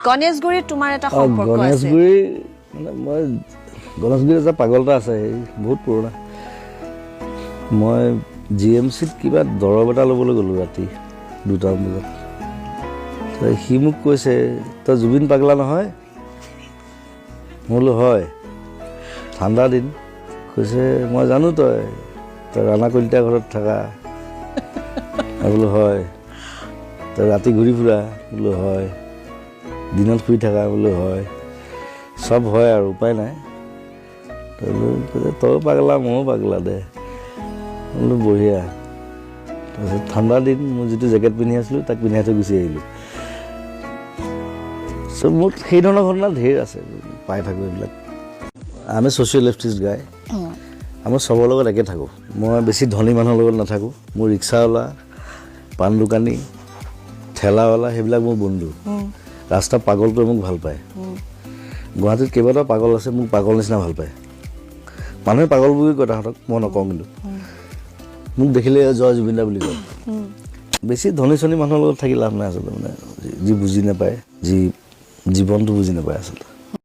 গণেশগুৰিত তোমাৰ এটা সম্পৰ্ক আছে গণেশগুৰি মানে মই গণেশগুৰিত এটা পাগল এটা আছে বহুত পুৰণা মই জিএমচিত কিবা দৰৱ এটা ল'বলৈ গ'লোঁ ৰাতি 2টা বজাত সি মোক কৈছে তই জুবিন পাগলা নহয় মই বোলো হয় ঠাণ্ডা দিন কৈছে মই জানো তই ৰাণা কলিতা ঘৰত থাকা মই বোলো হয় তই ৰাতি ঘূৰি ফুৰা বোলো হয় দিনত শুই থাকা বোলো হয় সব হয় আৰু উপায় নাই তই পাগলা ময়ো পাগলা দে বোলো বঢ়িয়া তাৰপিছত ঠাণ্ডা দিন মই যিটো জেকেট পিন্ধি আছিলোঁ তাক পিন্ধাই থৈ গুচি আহিলোঁ চ' মোৰ সেই ধৰণৰ ঘটনা ঢেৰ আছে পাই থাকোঁ এইবিলাক আমি ছ'চিয়েল লেফটিষ্ট গাই আমি চবৰ লগত একে থাকোঁ মই বেছি ধনী মানুহৰ লগত নাথাকোঁ মোৰ ৰিক্সাৱালা পাণ দোকানী ঠেলাৱালা সেইবিলাক মোৰ বন্ধু ৰাস্তা পাগলটোৱে মোক ভাল পায় গুৱাহাটীত কেইবাটাও পাগল আছে মোক পাগল নিচিনা ভাল পায় মানুহে পাগল বুলি কয় তাহাঁতক মই নকওঁ কিন্তু মোক দেখিলে জয় জুবিনদা বুলি কয় বেছি ধনী চনী মানুহৰ লগত থাকি লাভ নাই আচলতে মানে যি বুজি নাপায় যি জীৱনটো বুজি নাপায় আচলতে